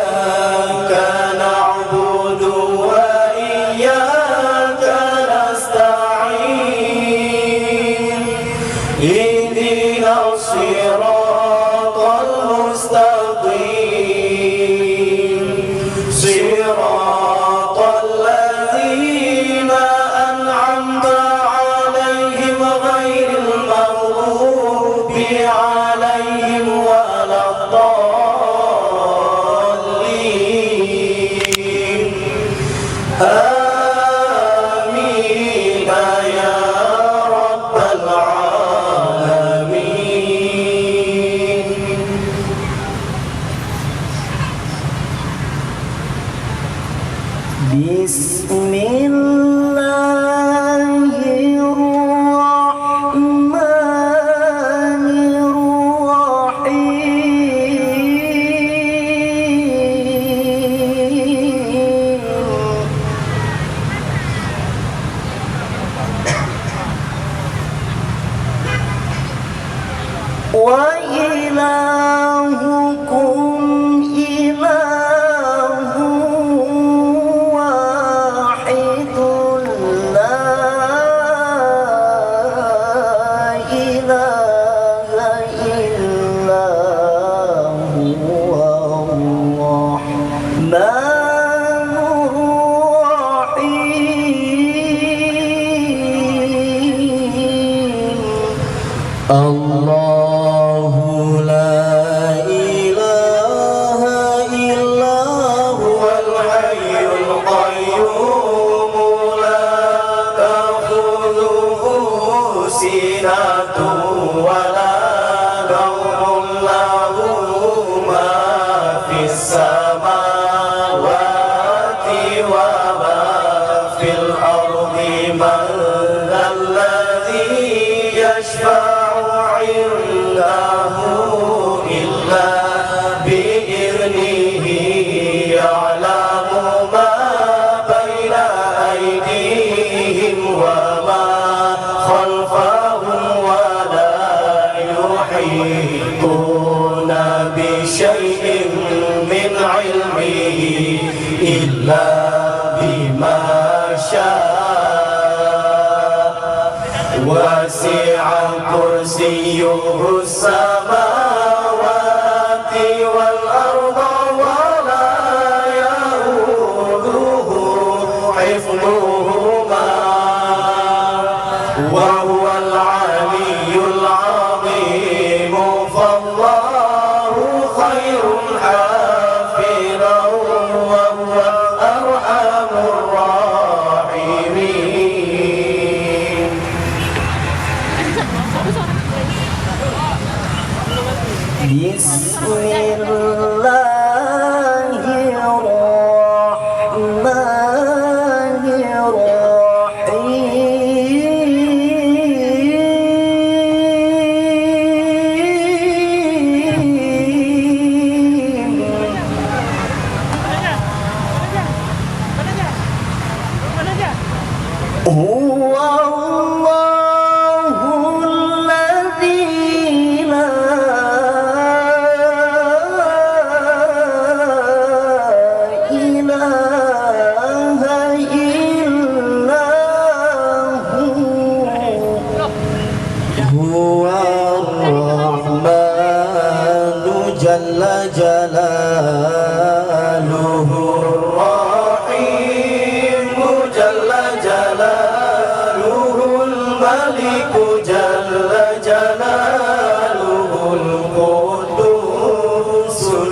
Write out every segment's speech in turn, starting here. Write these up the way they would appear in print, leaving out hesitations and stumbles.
إياك نعبد وإياك نستعين اهدنا الصراط المستقيم صراط الذين أنعمت عليهم غير المغضوب عليهم ولا الضالين آمين يا رب العالمين. بسم الله الرحمن الرحيم وإلهكم إله واحد لا إله إلا هو الرحمن الرحيم. الله لا إله إلا هو الحي القيوم لا تأخذه سنة ولا نوم له ما في السماوات وما في الأرض من ذا الذي يشفع عنده إلا بإذنه يعلم ما بين أيديهم وما خلفهم ولا يحيطون بشيء من علمه إلا بما شاء وسع كرسيه السماوات والأرض ولا يؤوده حفظهما وهو العلي العظيم فالله خير حافظا وهو أرحم الراحمين. بسم الله الرحمن الرحيم. هو الله الذي لا إله إلا هو الرحمن جل جلاله الرحيم جل جلاله الملك جل جلاله القدوس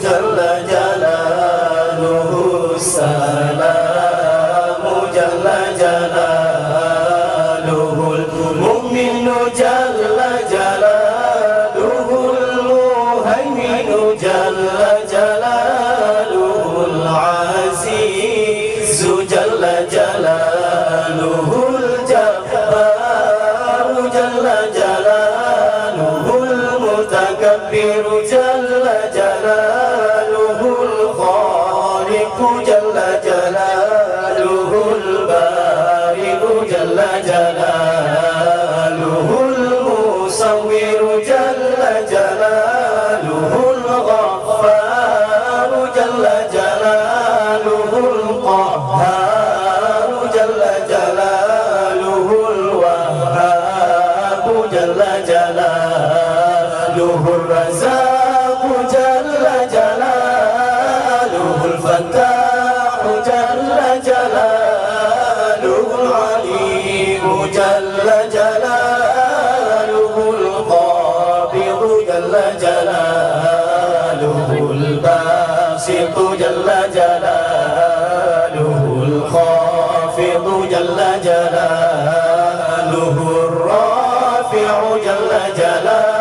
جل جلاله السلام جل جلاله المؤمن جل جلاله المهيمن جل جلاله العزيز جل جلاله الجبار جل جلاله المتكبر جل جلاله الخالق جل جلاله البارئ جل جلاله المصور جل جلاله الغفار جل جلاله الرزاق جل جلاله الفتاح جل جلاله العليم جل جلاله القابض جل جلاله الباسط جل جلاله الخافض جل جلاله الرافع جل جلاله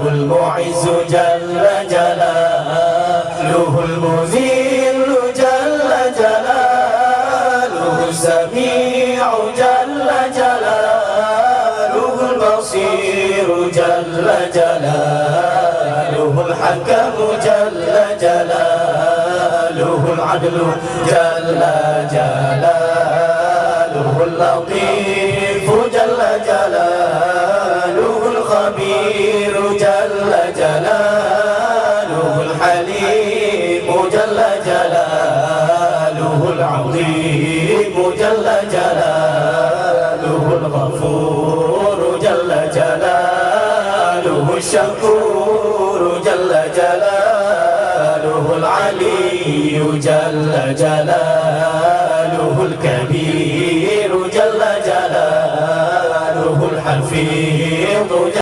المعز جل جلاله المذل جل جلاله السميع جل جلاله البصير جل جلاله الحكم جل جلاله العدل جل جلاله اللطيف جل جلاله الخبير جل جلاله الحليم جل جلاله العظيم جل جلاله الغفور جل جلاله الشكور جل جلاله العلي جل جلاله الكبير جل جلاله الحفيظ